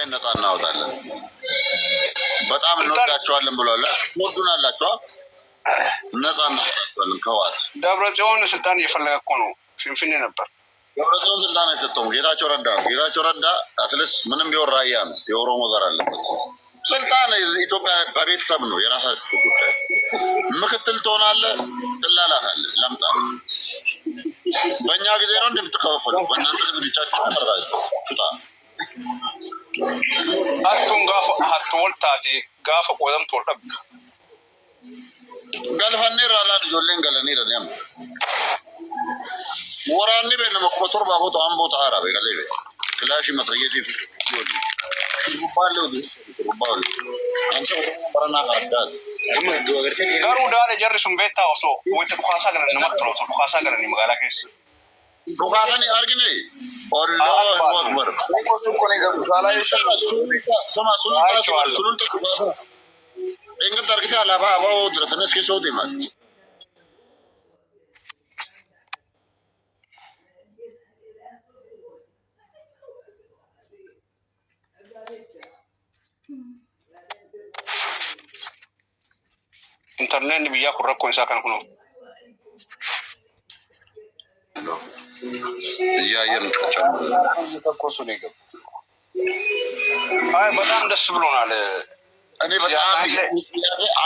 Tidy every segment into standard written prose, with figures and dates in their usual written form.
ትግራይን ነፃ እናወጣለን። በጣም እንወዳቸዋለን ብሏል። ወዱናላችሁ ነፃ እናወጣቸዋለን። ከዋት ደብረጽዮን ስልጣን እየፈለገ እኮ ነው። ፊንፊኔ ነበር ደብረጽዮን ስልጣን አይሰጠውም። ጌታቸው ረዳ አትሊስት ምንም ቢሆን ራያ ነው፣ የኦሮሞ ዘር አለበት። ስልጣን ኢትዮጵያ በቤተሰብ ነው፣ የራሳችሁ ጉዳይ። ምክትል ትሆናለህ፣ ትላላካለህ። ለምጣ በእኛ ጊዜ ነው እንደምትከፋፈሉ፣ በእናንተ ግን ብቻችሁ ተፈራችሁ ሹጣ አቱን ጋፍ አትወልታቲ ጋፍ ቆደም ተወልጣ galfanne irraa ijoolleen galanii jedhanii waraanni beekna makkuma torba foto amboo ta'aara beekalee beek kilaashii matrageetiif garuu daale jarri sun beektaa osoo wanta dhukaasaa galan namatti tolu osoo dhukaasaa galanii magaalaa keessa dhukaasanii argine Allahu akbar sululta dhukaasa enggak targetnya ala apa terus ke saudi man internet ni biya kurra ko isa kan kuno ya yen ተጨምሮ ተኮሱ ነው የገቡት። አይ በጣም ደስ ብሎናል። እኔ በጣም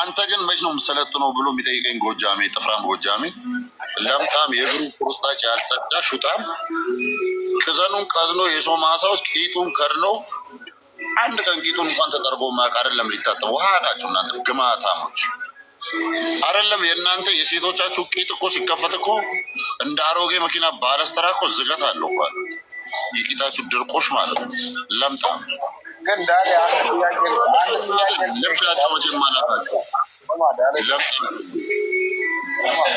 አንተ ግን መች ነው የምትሰለጥነው ብሎ የሚጠይቀኝ ጎጃሜ ጥፍራም ጎጃሜ ለምጣም የእግሩ ቁርጣጭ ያልጸዳ ሹጣም ቅዘኑን ቀዝኖ የሰው ማሳ ውስጥ ቂጡን ከድኖ አንድ ቀን ቂጡን እንኳን ተጠርጎ ማቅ አይደለም ሊታጠብ ውሃ አቃችሁ እናንተ ግማታሞች አይደለም የእናንተ የሴቶቻችሁ ቂጥ እኮ ሲከፈት እኮ እንደ አሮጌ መኪና ባለስተራ እኮ ዝገት አለው እኮ የቂጣችሁ ድርቆሽ ማለት ነው። ለምጣም ግን ዳሊ አንድ ጥያቄ ለምጣቸው ማላታችሁ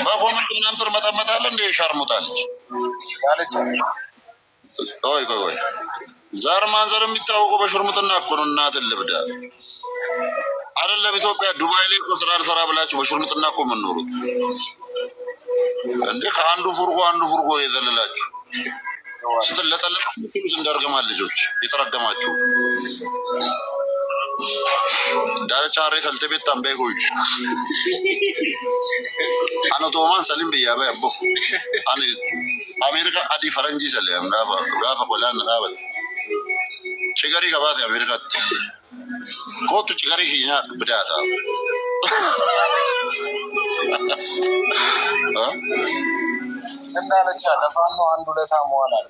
በኮመንት ምናምን ትመጣመጣለህ እንደ ሻርሙጣለች ያለች ቆይ ዛር ማንዘር የሚታወቀው በሽርሙጥና እኮ ነው። እናትን ልብዳ አይደለም ኢትዮጵያ ዱባይ ላይ እኮ ስራ ልሰራ ብላችሁ በሽርሙጥና እኮ የምንኖሩት እንዴ ከአንዱ ፉርጎ የዘለላችሁ ስትለጠለጥ እንደርገማል ልጆች የተረገማችሁ ዳለቻ አሬ ተልተቤት ታምባይ ቆይ አኖቶማን ሰሊም በያባ ያቦ አኔ አሜሪካ አዲ ፈረንጂ ሰለም ጋፋ ቆላን ናበል ችግሪ ገባት አሜሪካ ኮቱ ችግሪ ሂኛ ብዳታ እንዳለቻ ለፋኖ አንድ ሁለታ መዋል አለ።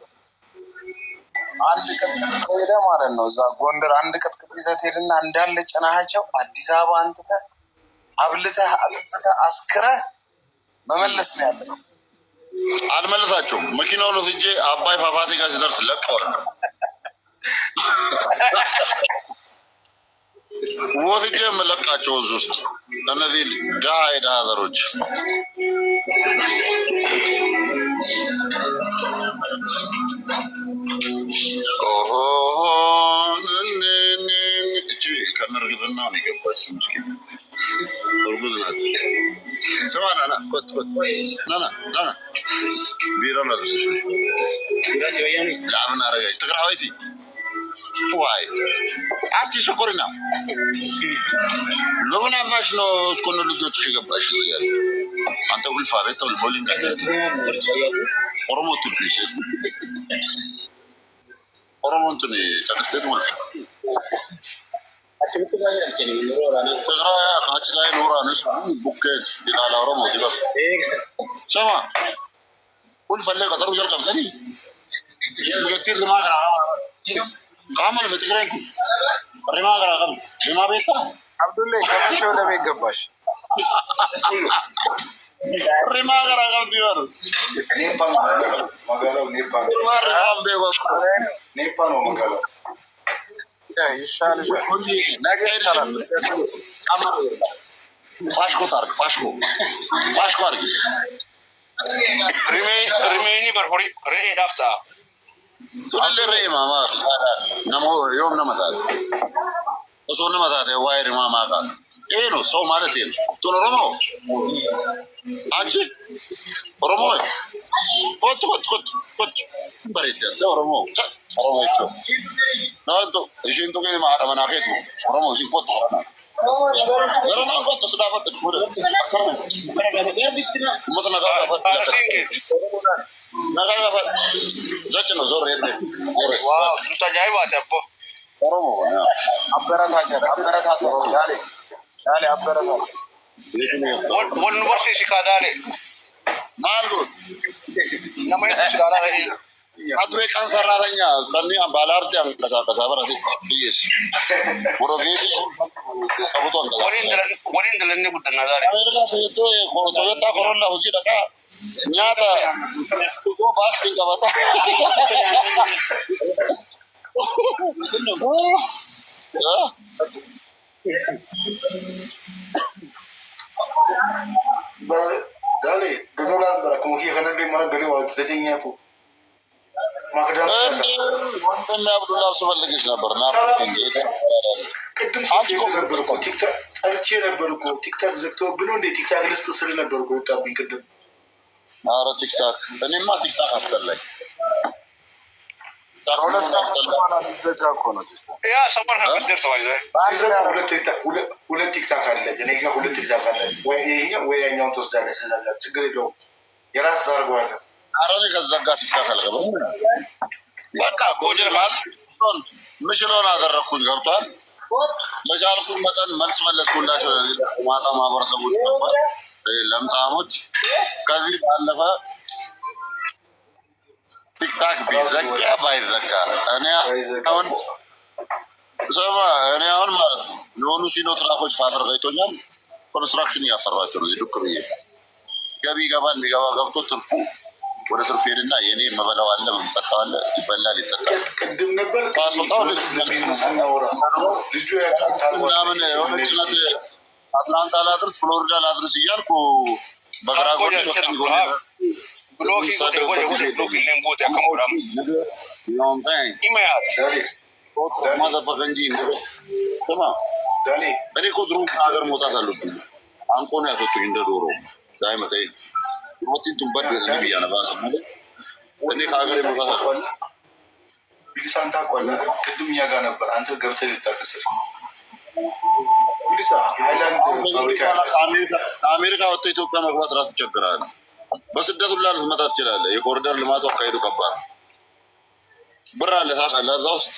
አንድ ቅጥቅጥ ሄደ ማለት ነው። እዛ ጎንደር አንድ ቅጥቅጥ ይዘት ሄድና እንዳለ ጭናቸው አዲስ አበባ አንጥተህ አብልተህ አጥጥተህ አስክረህ መመለስ ነው ያለው። አልመለሳቸውም። መኪናውን ወስጄ አባይ ፏፏቴ ጋር ሲደርስ ለቀዋል። ወስጄ መለቃቸው ወንዝ ውስጥ እነዚህ ድሃ የድሃ ዘሮች ከነርግዝና ነው የገባችው። እርጉዝ ናት። ስማ ናና ኮት ናና ቢራ ለብስ ለአብን አረጋች ትግራዋይቲ ዋይ አርቲ ሸኮሪና ለምን አማሽ ነው እስኮነ ልጆች ይገባሽ ይላል። አንተ ሁልፋ ቤት ሁልፎሊንግ ኦሮሞ ትልሽ ኦሮሞ እንትን ተከስተት ማለት ትግራይ ካች ላይ ኖራንስ ቡኬት ይላል ኦሮሞ ይባል ሰማ ሁል ፈለገ ቀጠሩ ጀልቀምተኒ የክቲር ማግራ ካመል በትግራይ ሪማ ገራገም ሪማ ቤታ አብዱላይ ከመቼ ወደ ቤት ገባሽ? ሪማ ገራገም ዲባሩ ኔፓ ማጋላው ኔፓ ነው ማጋላው ይሻልሽ ነገ ይሻላል። ፋሽኮ ታርክ ፋሽኮ አርግ ሪሜኒ በርሆሪ ሬ ዳፍታ ቱልለ ሬ ማማ ነሞ ዮም ነመታት እሱ ነመታት ዋይር ማማ ጋር ይሄ ነው ሰው ማለት ይሄ ነው። ቶሎሮሞ አንቺ ኦሮሞ ኮት በሬደ ኦሮሞ ኦሮሞ ናንቶ እሺንቶ ግን ማራመናከቱ ኦሮሞ ሲፎት ገረና ኮት ስዳፈት ወደ ነጋጋ ዘጭ ነው ዞር ሄደ ዋው ተጃይባ ተቦ ኦሮሞ አበረታቸት ዳሌ አበረታቸት ወን ወርሲ ሲካዳሌ ማሉ ለማየት ሲካዳሌ አጥቤ ቀን ሰራተኛ ከኒ ባለሀብት ያንቀሳቀሳ በራሴ ብዬሽ ወሮቤት አቡቶን ወሪን ደለኔ ጉደና ዛሬ አሜሪካ ቶዮታ ኮሮላ ሁጂ ደቃ ኛታ ባስ ሲገባታ ዳሌ ዶላር በራከሙኪ ከነንዴ ማለ ገሌ ዋት ተተኛቱ ወንድም አብዱላ ስፈልግሽ ነበር ና ቅድም ነበር እኮ ቲክታክ ጠልቼ ነበር እኮ ቲክታክ ዘግተውብን ነው እንዴ? ቲክታክ ልስጥ ስል ነበር እኮ ወጣብኝ ቅድም። ኧረ ቲክታክ እኔማ ቲክታክ አስፈላጊ ሁለት ቲክታክ አለ እኔ ጋር ሁለት ቲክታክ አለ። ወይ ይኸኛው ወይ ያኛውን ትወስዳለህ። ስዛጋ ችግር የለውም የራስ ታደርገዋለህ። ኧረ እኔ ከዘጋ ቲክታክ አልገባም። በቃ ኮጀር ማለት ምችለውን አደረግኩኝ። ገብቷል። በቻልኩኝ መጠን መልስ መለስኩላቸው። ማታ ማህበረሰቦች ነበር ለምጣሞች። ከዚህ ባለፈ ቲክታክ ቢዘጋ ባይዘጋ እኔ አሁን ማለት ነው የሆኑ ሲኖትራኮች ፋብር ገይቶኛል። ኮንስትራክሽን እያሰራቸው ነው። ዱቅ ብዬ ገቢ ይገባል። የሚገባ ገብቶ ትርፉ ወደ ትርፍ ሄድና የኔ መበላው አለ መምጠጣው አለ ይበላል ይጠጣል። ቅድም ነበር ካሶታው ቢዝነስ እናወራ ልጁ ያቃታል ምናምን የሆነ ጭነት አትላንታ ላድርስ ፍሎሪዳ ላድርስ እያልኩ በግራ ጎን ጎን ብሎኪ ብሎኪ ለምቦት ያከሙራም ይመያል ማዘፈቀ እንጂ ስማ ዳሌ እኔ እኮ ድሮ ሀገር መውጣት አለብኝ። አንቆ ነው ያስወጡኝ እንደ ዶሮ ሳይመጣኝ ሞቲን ቱንበድ ለሚያ ነባስ እኔ ከሀገር መውጣት አለ ቢሊሳን ታውቀዋለህ? ቅድም እኛ ጋር ነበር። አንተ ገብተህ ልታከስር ቢሊሳ ሃይላንድ ፋብሪካ አሜሪካ ወጥቶ ኢትዮጵያ መግባት ራሱ ይቸግራል። በስደቱ ላይ ልትመጣ ትችላለህ። የኮሪደር ልማቱ አካሄዱ ከባድ ብር አለ ታውቃለህ። እዛ ውስጥ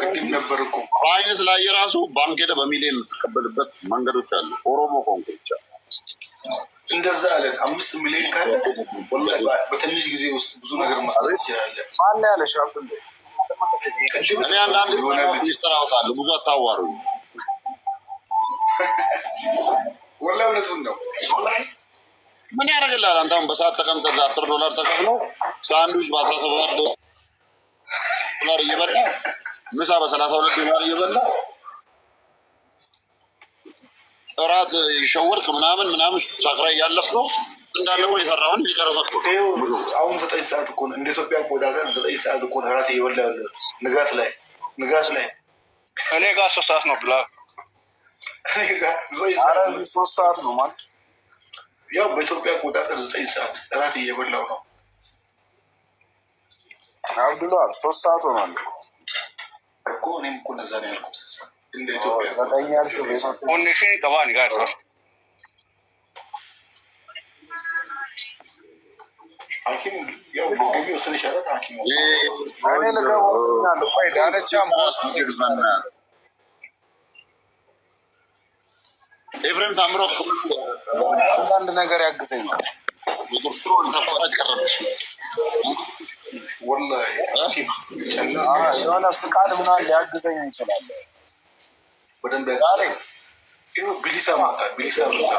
ቅድም ነበር እኮ በአይነት ላይ የራሱ ባንክ ሄደህ በሚሊዮን የምትቀበልበት መንገዶች አሉ። ኦሮሞ ኮንኩ ብቻ እንደዛ አለን። 5 ሚሊዮን ካለ በትንሽ ጊዜ ውስጥ ብዙ ነገር መስራት ትችላለህ። ማን ያለሽ አብዱል? እኔ አንዳንድ ሚኒስትር አውቃለሁ። ብዙ አታዋሩ። ወላሂ እውነቱን ነው። ምን ያደርግልሃል? አንተ አሁን በሰዓት ተቀምጠህ $10 ተከፍሎ ሳንዱች በ$17 እየበላ ምሳ በ$32 እየበላ እራት ይሸወርክ ምናምን ሳክራ እያለፍ ነው እንዳለ ወይ የሰራውን ሊቀረበቅ አሁን 9 ሰዓት እኮ እንደ ኢትዮጵያ አቆጣጠር 9 ሰዓት እኮ እራት እየበላ ያለው ንጋት ላይ እኔ ጋር 3 ሰዓት ነው ብላ እኔ ጋር 3 ሰዓት ነው ማለት ያው በኢትዮጵያ አቆጣጠር 9 ሰዓት እራት እየበላው ነው። አብዱላ 3 ሰዓት ሆኗል እኮ እኔም እኮ ነዛ ነው ያልኩት። እንደ ኢትዮጵያ ኮኔክሽን ይጠባል ጋር ሐኪም ያው ገቢ ወሰነሽ አይደል? ሐኪም እኔ ለገባው ሲናል ቆይ ዳለቻም ፖስት ይግዛና ኤፍሬም ታምሮ አንዳንድ ነገር ያግዘኛል። ቁጥሩን ተቆራጭ ቀረብሽ ወላሂ ሐኪም የሆነ ፍቃድ ምናምን ሊያግዘኝ ይችላል። በደንብ ያለ ይኸው ቢሊሳ መጣ። ቢሊሳ መጣ።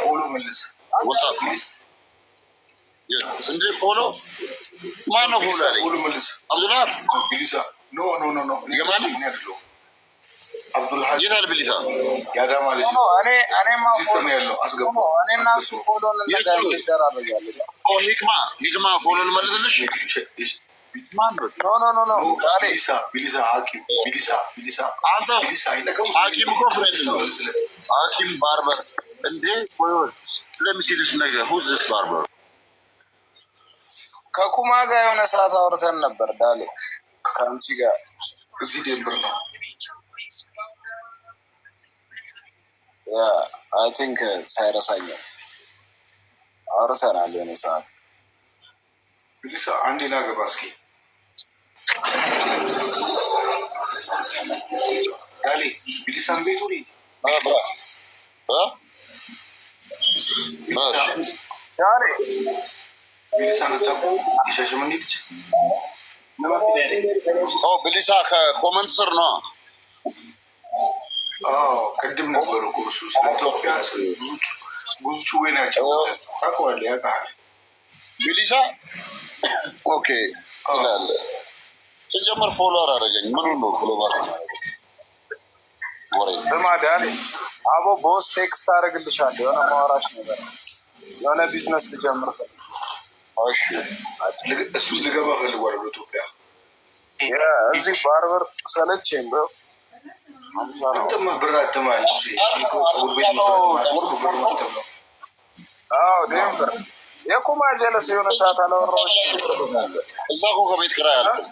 ፎሎ መልስ ወሳት እንዴ ፎሎ ማነው ፎሎ መልስ አብዱላ ቢሊሳ ኖ የማን አብዱል ሀጂ ይላል ቢሊሳ ያዳማ ልጅ እኔማ ሲስተም ያለው አስገባ። እኔና እሱ ፎሎ እንደራረጋለን። ሂክማ ፎሎ ልመልስልሽ ኖ ቢሊሳ ሐኪም ቢሊሳ አንተ ሐኪም እኮ ፍሬንድ ነው። ሐኪም ባርበር እንዴ ወይስ ለምሲልሽ ነገር ሁዝስ ባርበር ከኩማ ጋር የሆነ ሰዓት አውርተን ነበር ዳሌ ከአንቺ ጋር እዚህ ደብር ነው። አይ ቲንክ ሳይረሳኝ አውርተናል የሆነ ሰዓት። ቢሊሳ አንዴ ላገባ እስኪ ዳሌ ቢሊሳን ቤቱ ዳሌ ቢሊሳን ታውቁ የሻሸመኔ ልጅ ቢሊሳ ከኮመንት ስር ነው። ቅድም ነበሩ እኮ እሱ ስለ ኢትዮጵያ ብዙ ጭዌ ናቸው ታውቀዋለህ፣ ያውቃል ቢሊሳ። ኦኬ ይላል ስንጀምር ፎሎ አደረገኝ። ምኑ ነው ፎሎ ባር ወሬ በማዳኔ አቦ ቦስ ቴክስት አደርግልሻለሁ። የሆነ ማውራሽ ነገር የሆነ ቢዝነስ ልጀምር። እሺ እሱ ልገባ ፈልጓል ወደ ኢትዮጵያ። እዚህ ባርበር ሰለቸኝ ብሎ አንተማ ብር አትማል ፀጉር ቤት መስራት ዴንቨር የኩማ ጀለስ የሆነ ሰዓት አላወራሁሽ። እዛ እኮ ከቤት ኪራይ አያልፍም።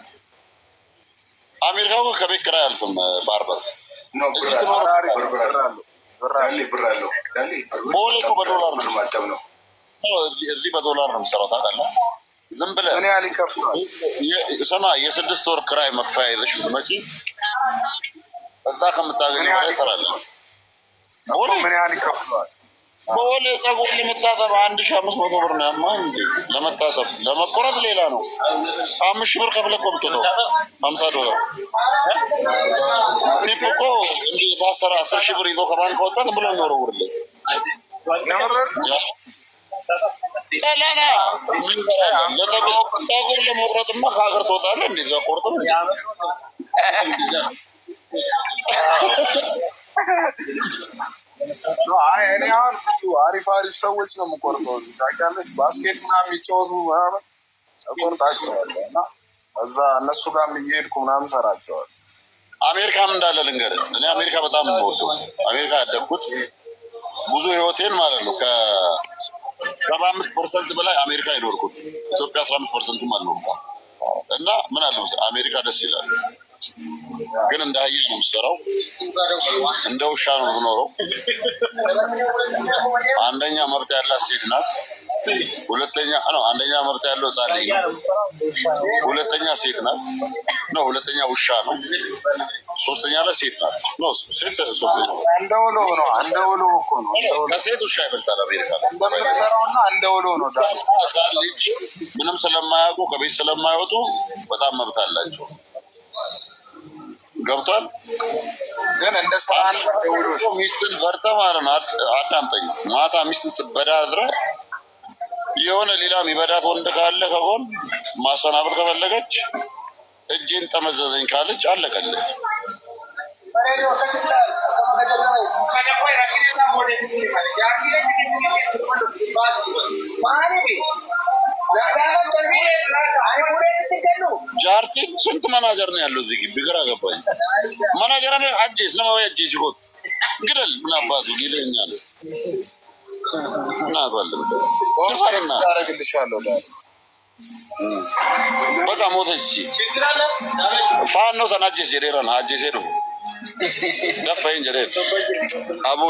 አሜሪካ እኮ ከቤት ኪራይ አያልፍም። ባርበር ብር አለው ቦሌ እኮ በዶላር ነው ማተም ነው። እዚህ በዶላር ነው የምሰራው ታውቃለህ። ዝም ብለህ ምን ያህል ይከፍላል? ስማ የ6 ወር ኪራይ መክፈያ ይዘሽ ብትመጪ እዛ ከምታገኘው ወደ እሰራለሁ። ምን ያህል ይከፍላል? ቦሌ ፀጉር ለመታጠብ 1500 ብር ነው። ያማ እንዴ ለመታጠብ ለመቆረጥ ሌላ ነው። 5000 ብር ከፍለህ እኮ የምትወጣው $50 እኮ እንዴ ታሰራ 10,000 ብር ይዞ ከባንክ ወጣት ብሎ የሚወረውርልህ ጠላና ፀጉር ለመቁረጥማ ከሀገር ትወጣለህ። እንዴ ቆርጥ እኔ አሁን ብዙ አሪፍ ሰዎች ነው የምቆርጠው። እዚህ ታውቂያለሽ፣ ባስኬት ምናምን የሚጫወቱ ምናምን እቆርጣቸዋለሁ እና እዛ እነሱ ጋር እየሄድኩ ምናምን ሰራቸዋለሁ። አሜሪካም እንዳለ ልንገርህ፣ እኔ አሜሪካ በጣም የምወደው አሜሪካ ያደግኩት ብዙ ህይወቴን ማለት ነው ከ75% በላይ አሜሪካ የኖርኩት ኢትዮጵያ 15%ም አልኖርኩም። እና ምን አለ መሰለህ አሜሪካ ደስ ይላል፣ ግን እንደ አህያ ነው የምትሰራው፣ እንደ ውሻ ነው የምትኖረው። አንደኛ መብት ያላት ሴት ናት፣ ሁለተኛ አንደኛ መብት ያለው ህጻን ልጅ ነው፣ ሁለተኛ ሴት ናት ነው፣ ሁለተኛ ውሻ ነው፣ ሶስተኛ ላይ ሴት ናት ነው። ሴት ሶስተኛ እንደ ውሎ ነው፣ እንደ ውሎ እኮ ነው። ከሴት ውሻ ይበልጣል አሜሪካ እንደምትሰራውና እንደ ውሎ ነው። ህጻን ልጅ ምንም ስለማያውቁ ከቤት ስለማይወጡ በጣም መብት አላቸው። ገብቷል። ግን እንደ ስራ ሚስትን በርተህ ማለት ነው። አዳምጠኝ። ማታ ሚስትን ስበዳ አድረህ የሆነ ሌላ የሚበዳት ወንድ ካለ ከጎን ማሰናበት ከፈለገች እጄን ጠመዘዘኝ ካለች አለቀልህ። ጃርቲን ስንት መናጀር ነው ያለው እዚህ ግቢ? ግራ ገባኝ። መናጀር አጄስ ለማወያ አጄ ሲሆን ግደል ምን አባቱ ይለኛል። እና ባለም ኦርሳይንስ ታረግልሻለሁ ዳር በቃ ሞተች ፋኖ ሰናጄስ የደረን አጄስ ሄዶ ደፋኝ ጀሬ አቦ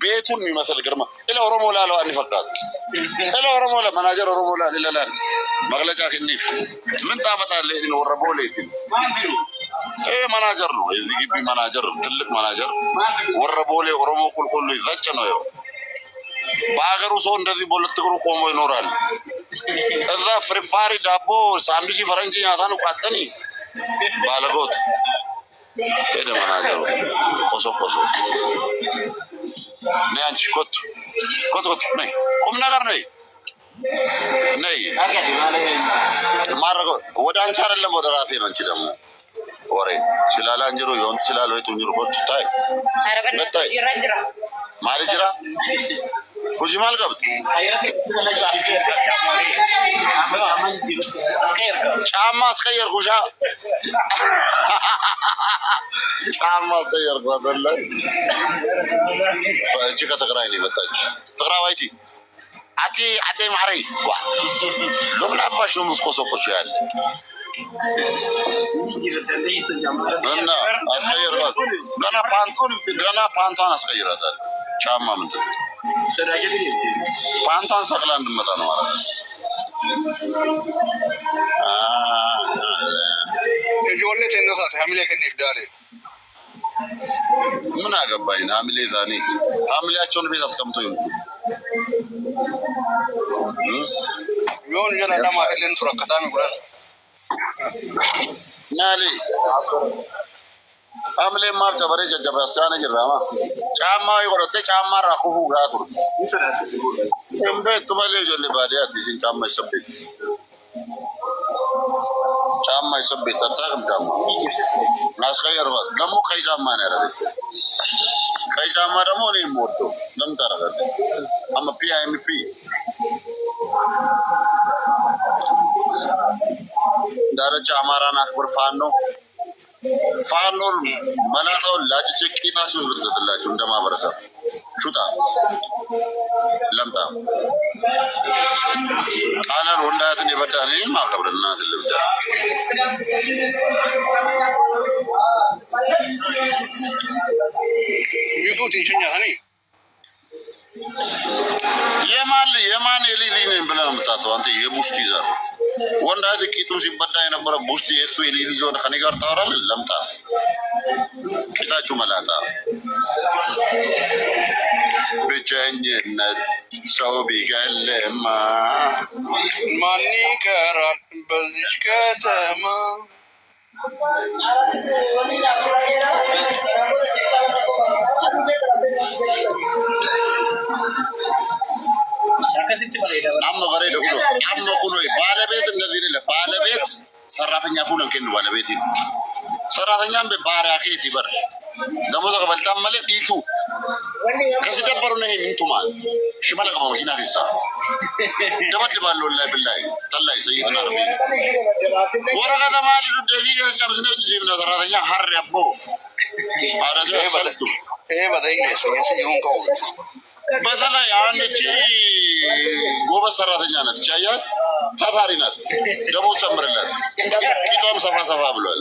ቤቱን የሚመስል ግርማ ኢለ ኦሮሞ ላለው አንፈቃት ኢለ ኦሮሞ ለመናጀር ኦሮሞ ላል መግለጫ ክንፍ ምን ታመጣለህ? ይሄን ወረቦሌት ይሄ መናጀር ነው፣ የዚህ ግቢ መናጀር፣ ትልቅ መናጀር ወረቦሌ ኦሮሞ ቁልቁል ይዘጭ ነው። ይኸው በሀገሩ ሰው እንደዚህ በሁለት እግሩ ቆሞ ይኖራል። እዛ ፍርፋሪ ዳቦ ሳንዱች ፈረንጅ ያታኑ ቃጠኒ ባለጎት ሄደ መናጀሩ ቆሶ ነይ አንቺ ኮት ነይ ቁም ነገር ነይ ማረገው ወደ አንቺ አይደለም ወደ ራሴ ነው። አንቺ ደግሞ ወሬ ስላላ እንጀሮ ይሁን ስላል ወይ ቱኝሩ ኮት ታይ ነታይ مالي جرا كوجي مال قبض شاما سخير كوجا شاما سخير قبل جيكا تقرايني بتاج تقرا وايتي عتي عدي محري لو لا باش نمسكو سوقو شال انا اسخير بس غنا بانتون اسخير هذا شاما من بانتون سقلان دمتا ነው ማለት እጆሌ ተነሳት ሐምሌ ከነሽ ዳለ ምን አገባኝ ሐምሌ ዛኔ ሐምሌያቸውን ቤት አስቀምጦ ይሁን ዮን ጀና ማደለን ተረከታም ይቆራል ናሊ ሐምሌ ማብጫ በሬ ጀጀባ ሲያነ ጅራማ ጫማ ይቆረጠ ጫማ ራኩፉ ጋቱር እንበቱ በሌ ጆሌ ባዲያት ይን ጫማ ይሰበክ ጫማ ይሰበክ ተጣቅም ጫማ ናስቀየር ባል ደሞ ቀይ ጫማ ነው ያደረገው ቀይ ጫማ ደግሞ እኔ የምወደው ለምን ታረጋለህ አማ ፒአይኤምፒ ዳረቻ አማራን አክብር ፋኖ ፋኖል መላጣው ላጭጭ ቂጣችሁ ዝብትላችሁ እንደማበረሰብ ሹጣ ለምጣ ቃላን ወንዳትን ይበዳል ይሄን ማከብርና ትልብዳ ይዱት ይችኛል እኔ የማን የሊሊ ነኝ ብለህ ነው የምታስበው አንተ የቡሽቲ ዘር ወንዳት ቂጡን ሲበዳ የነበረ ቡሽቲ የሱ የሊሊ ዞን ከኔ ጋር ታወራለህ ለምጣ ቂጣችሁ መላጣ ብቸኝነት ሰው ቢገልማ ማን ይቀራል በዚች ከተማ አማ በሬ ደግሞ አማ ኩኖ ባለቤት እንደዚህ አይደለም ባለቤት ሰራተኛ ፉነን ከነ ባለቤት ሰራተኛም በባሪያ ከየት ይበር ደሞ ተቀበልታ ማለት ዲቱ ከሲደበሩ ነው ምንቱማ ሽመለቀ መኪና ሊሳ ደበደባለሁ ላይ ብላይ ተላይ ሰይድና ረቢ ወረቀተ ማሊዱ ደዚህ ከሰብስ ነው ጂብና ሰራተኛ ሐር ያቦ አራጀ ሰልቱ በተይስ የሲሁን ቀው በተለይ አንቺ ጎበዝ ሰራተኛ ናት ቻያት ታታሪ ናት ደሞዝ ጨምርላት ቂጧም ሰፋ ሰፋ ብሏል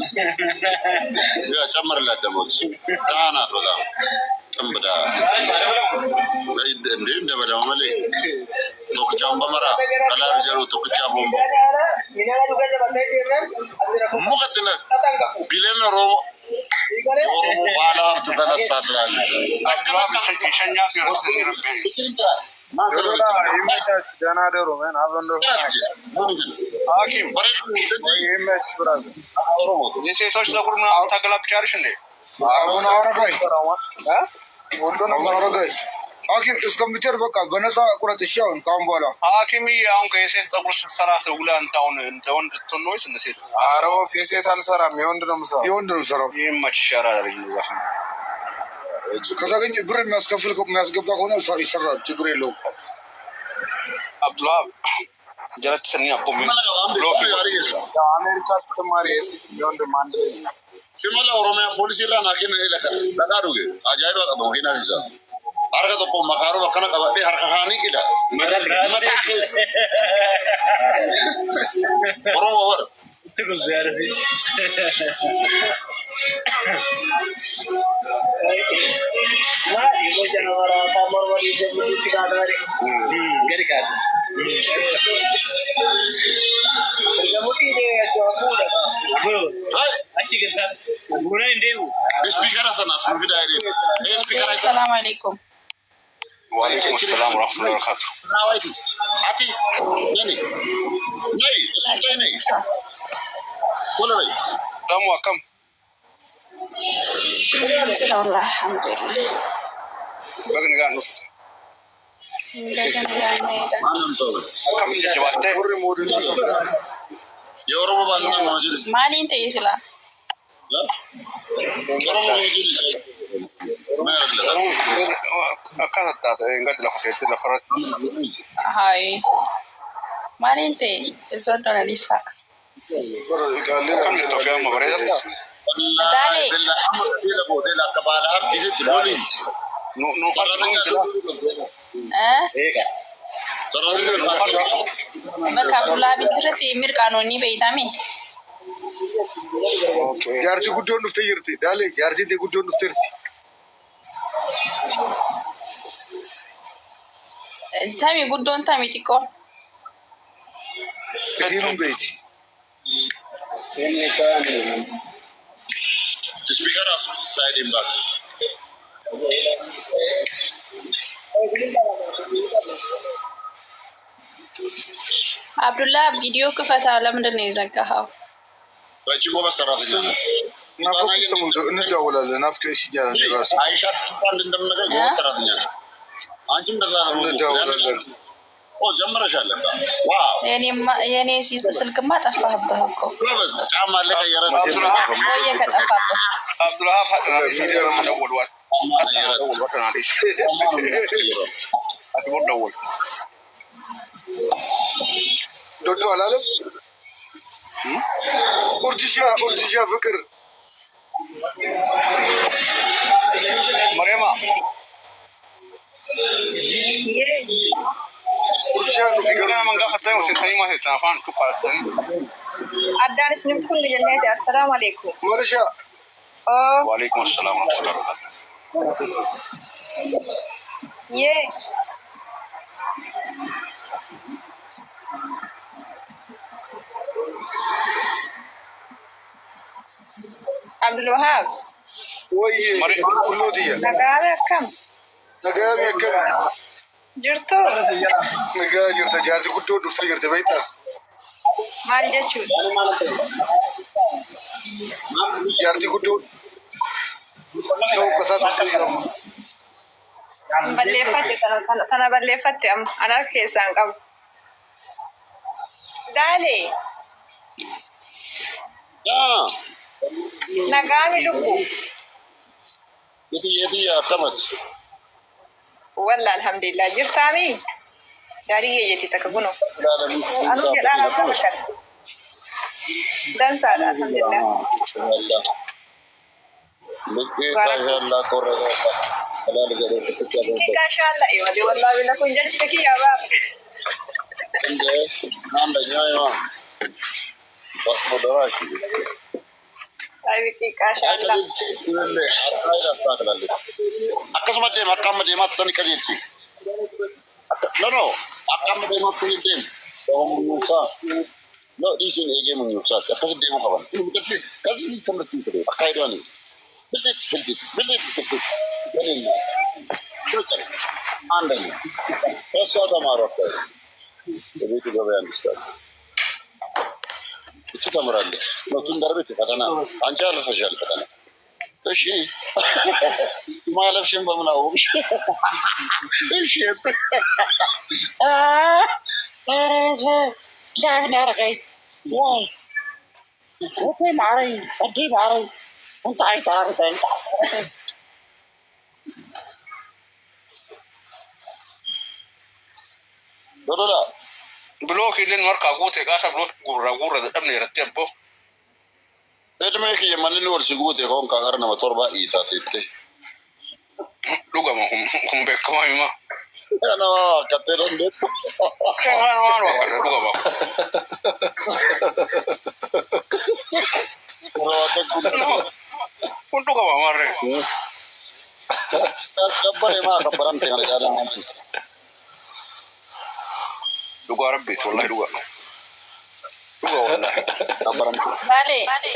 ያ ጨምርላት ደሞዝ ታናት በጣም ጥምብዳ እንዴ እንደበዳው ማለት ቶክቻም በመራ ከላር ጀሩ ቶክቻ ፎምቦ ሙቀጥነ ቢለን ሮሞ ኦሮሞ ባላ ተተነሳላል አክራም ሸኛ ሲረስ ደናደሩ ማን አብሮንዶ ሐኪም ይመች ብራዘ የሴቶች ፀጉር ምናምን ታገላብጫለሽ እንዴ አሁን አረጋይ ወንዶና አረጋይ ሐኪም እስከምትር በቃ በነፃ ቁረጥ እሺ አሁን ካሁን በኋላ ሐኪም አሁን ከየሴት ፀጉር ስትሰራ ውላ አንታውን እንደ ወንድ ትሆን ወይስ እንደ ሴት አረው የሴት አልሰራም የወንድ ነው የምሰራው የወንድ ነው የምሰራው ይመች ይሻላል እንደዛ ከተገኘ ብር የሚያስከፍል የሚያስገባ ከሆነ ይሰራል ችግር የለውም አብዱላ ጀረት ሰኒ አቦም አሜሪካ ስትማሪ የሴት የወንድ አንድ ላይ ሲመላ ኦሮሚያ ፖሊስ ይራና ከነ ለከ ተዳሩገ አጃይባ ቀበው ሂና ይዛ አርጋ ተቆ ማካሩ በከነ ቀበዴ ሀርካሃኒ ኢላ መታከስ ኦሮሞ ወር ትጉል ያረሲ ላ ይወጀነወራ ታሞር ይዘምቱ ትጋዳሪ ገሪካ ገሙቲ ጀዋሙዳ አይ አቺ ገሳ ጉራ እንደው ስፒከር አሰናስ ሙፊዳ አይዲ ስፒከር አይሰ ሰላም አለይኩም ወአለይኩም ሰላም ወራህመቱላሂ ወበረካቱ ናዋይቲ አቲ ነኒ ነይ እሱ ነይ ወለበይ ደሞ አከም ሰላም አልሐምዱሊላህ በግን ጋር ነው ማንም ሰው አከም ጀባተ የኦሮሞ ባልና ማጅል ማን እንተ ይስላ ኦሮሞ ማጅል Akkana taate ingati lafa keetti lafa Hai. Malinte, itu adalah Lisa. kan Itoophiyaa amma bareedaadha. Dale. Nu qarqaruu jira. Maka pula bintirati mirkanoni beitami. Jaartii guddoon dhuftee jirti. Daalee jaartii guddoon dhuftee jirti. Tami guddon tami tiko. Hiiruun beeti. Speaker asal saya di mbak. Abdullah video kefata ለምንድን ነው የዘጋኸው? Baca gua seratnya. ናፍቆት ሰሙን እንደዋወላለን። ናፍቀሽኛል አንቺ ራሱ አይሻ እንኳን እንደምነገር ገና ሰራተኛ ነው። አንቺም እንደዛ ነው እንደዋወላለን። ኦ ጀመረሻል። ዋው የኔ ስልክማ ጠፋህብህ እኮ። ጎበዝ ጫማ ለቀየረ ቆየ ከጠፋብህ። Abdullah Fatima video ደወል ዋት ደወል ዋት ናዲስ አትቦ ደወል ዶዶ አላለም ኡርጂሻ ፍቅር መሪማ ኡርጂሻ ነው ፍቅር ገና መንጋ ፈተኝ ወሰተኝ ማለት ታፋን ኩፋተኝ አዳንስ ምን ኩል ጀነት አሰላሙ አለይኩም መርሻ ወአለይኩም ሰላም ወራህመቱላሂ ወበረካቱ የ عبد الوهاب ወይ ሁሉዲያ نقابة كم ነጋቢ ያከም جرتو ነጋቢ ጅርተ jaartii guddoo dhuftee jirti beektaa مال جتشو jaartii guddoo noo qasaa turte jedhamu بليفتي تنا بليفتي أنا كيسان قبل دالي نقابة لكو يدي يا تمت والله الحمد لله جرتامي داري يجي تكبنو أنا كده أنا بفكر دنسا الحمد لله الله كورة كيكا شاء الله إيوه دي والله بلا كون جلت كي يا باب نعم دجاجة بس مدرك طيب كيكا شاء الله akkasuma deema akkama deemaa tusani qajeelchi no akkama deemaa tuni deem munyuusaa no dhiisin eegee munyuusaa akkas deemuu qaban kasi tamartiin fide akka hedduani billit andani esso tamaaro akka የቤቱ ገበያ ሚስታል እቺ ተምራለች ነው ትንደርቤት ፈተና አንቺ አልፈሻል ፈተና እሺ ማለፍሽን በምን አወቅሽ? እሺ አረስ ላብና አረጋይ ወይ ወቴ ማረይ አዲ ማረይ እንት አይታረተን ዶዶላ ብሎክ ይልን ወርካ ጉቴ ጋታ ብሎክ ጉራ ደምነ ይረተምፖ እድሜክ የማንን ወርስ ጉቴ ኮን ካገር ነመ ቶርባ ኢሳቴቴ ዱጋማ ሁም በከማይማ አና ከተረን ደት ከማን ዋን ወከረ ዱጋማ ኩን ዱጋማ ማረ አስከበረ ማ ከበረን ተገረጃለ ዱጋ ረቢስ ወላሂ ዱጋ ወላሂ ከበረን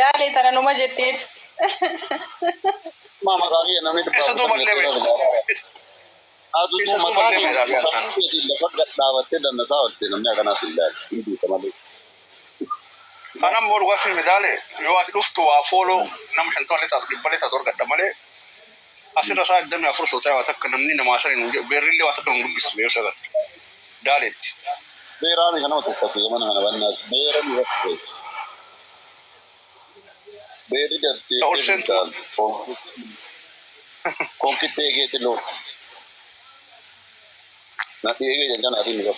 Dale taranuma jetteef. ማማ ጋር የነኔ እሰቶ በለበ አዱ ማታኒ ለፈቀዳወቴ ለነሳወቴ ነው ያገና ሲላል እንዴ ተማለ አናም ወር ዋስ ሜዳሌ የዋስ ዱፍቱ ዋፎሎ ነም ሸንቶ ለታስ ዲበለታ ቶር ቀደመለ አስራ ሰዓት ደም ያፍርሶ ታው ተከነኒ ነማሰሪ ነው በሪሊ ዋተከም ጉዲስ ነው ሰበት ዳሌት ቤራሚ ከነው ተከተ ዘመን ሆነ ባና ቤራሚ ወጥቶ ቤሪ ደት ኮንኪቴ ጌት ሎ ናቲ ጌ ጀንጃ ናቲ ነው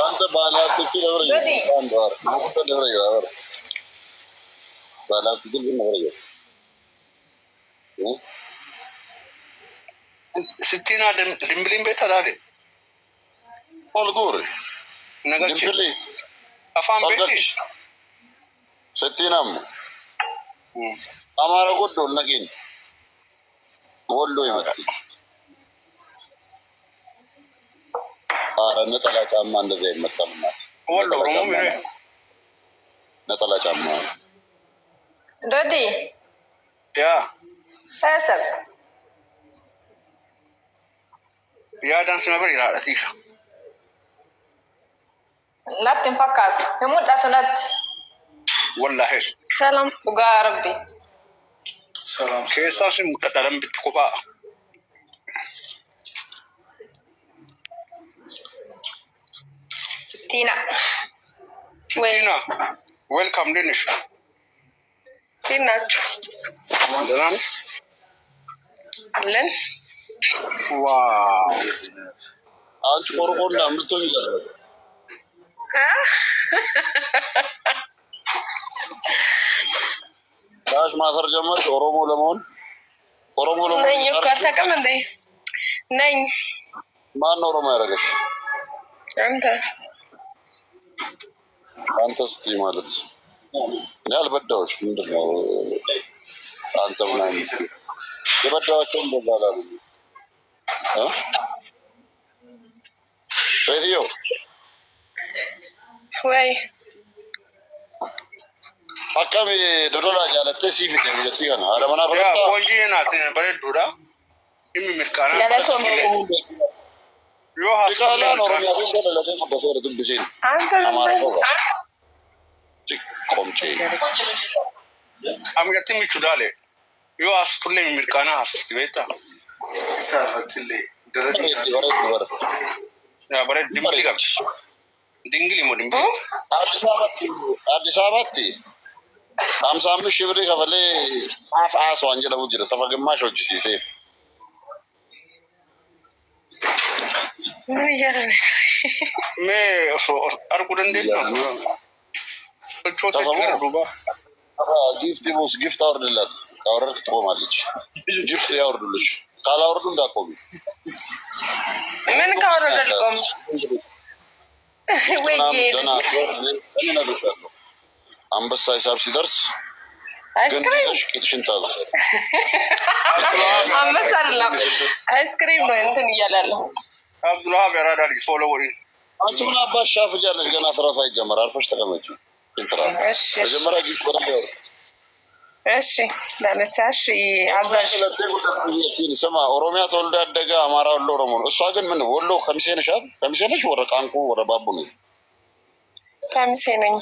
አንተ ባላቱ ሲለብረ አንድ ወር አንተ ደብረ ይወር ባላቱ ግን ነው ይወር ስቲና ድምብሊን ቤት አዳለ ኦልጉር ነገች ድምብሊ አፋን ቤት ስቲናም አማራ ጎዶ ነቂን ወሎ ይመጣ አረ ነጠላ ጫማ እንደዛ ይመጣልና ወሎ ኦሮሞ ነጠላ ጫማ ዶዲ ያ ሰብ ያ ዳንስ ነበር ይላል እሺ ናትን ፈካት የሙዳቱ ናት ወላሂ ሰላም ቡጋ ረቢ ሰላም ከሳሽ ሙዳዳም ብትቆባ ቲና ቲና ዌልካም ዲንሽ ቲናችሁ ደናን አለን ዋው አንቺ ቆርቆንዳ ምትሆኝ ይላል ዳሽ ማሰር ጀመርሽ ኦሮሞ ለመሆን ነኝ እኮ አታውቅም እንዴ ነኝ ማን ኦሮሞ ያደረገሽ አንተ ስቲ ማለት እኔ አልበዳሁሽ ምንድነው አንተ ምናምን የበዳኋቸው እንደዛ አላሉ ሴትዮ ወይ አካሚ ዶዶላ ጃለቴ ሲፊት የምጀት ይገና አለመና ያ በረታ ቆንጂ ናት በለዱዳ የሚምልካና ለለቶም ዮ ሀስካላ ቃላ ኦሮሚያ ቤት ለለቴ ቆደፈ ድብሴን አንተ አማራ ነው ቆምጬ አምገት ሚቹ ዳለ ዮ ሀስቱለ የሚምልካና ሀስስቲ ቤታ ሳፈትል ደረጃ ወረድ ያ በለ ድምሪ ጋብሽ ድንግሊ ሞድም አዲስ አበባ 55 ሺህ ብር ከፈለ አፍ አስ ወንጀል ወጅደ ተፈገማሽ ወጅ ሲሴፍ ምን ይያረነ ሜ አርቁ እንዴት ነው ቾታ ዱባ ጊፍት ቦስ ጊፍት አውርድላት ካወረድክ ትቆማለች ጊፍት ያወርዱልሽ ካላወርዱ እንዳቆም ምን ካወረደልቆም አንበሳ ሂሳብ ሲደርስ አይስክሪም ቂጥሽን ታዘ አንበሳ አይደለም አይስክሪም ነው እንትን እያላለሁ አብዱላህ በራዳ ዲስ ፎሎ ወሪ አንቺ ምን አባሽ ሻፍጃለሽ ገና ስራ ሳይጀመር አርፈሽ ተቀመጪ እንትና እሺ መጀመሪያ ጊፍት ወርደው እሺ ለነቻሽ አዛዥ ስማ ኦሮሚያ ተወልዶ ያደገ አማራ ወሎ ኦሮሞ ነው። እሷ ግን ምን ወሎ ከሚሴ ነሽ አይደል? ከሚሴ ነሽ ወረ ቃንቁ ወረ ባቡ ነው ከሚሴ ነኝ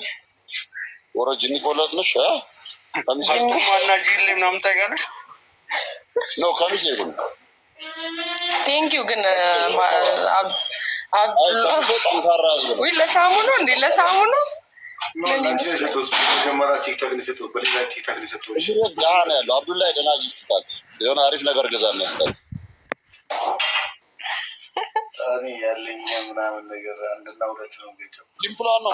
ወረ ጅኒ ቆለጥ ነሽ አ ከሚሴ ማና ጂል ምናምን ታውቂያለሽ ነው ከሚሴ ግን ቴንክ ዩ ግን አብዱላህ ወይ ለሳሙ ነው እንዴ ለሳሙ ነው መጀመሪያ ቲክቶክ ንሰጡ በሌላ ቲክቶክ ንሰጡ ዳና ያለው አብዱላህ ደና ጊፍት ስጣት የሆነ አሪፍ ነገር ገዛና ስጣት እኔ ያለኝ ምናምን ነገር አንድና ሁለት ነው ቤተው ሊምፕሏን ነው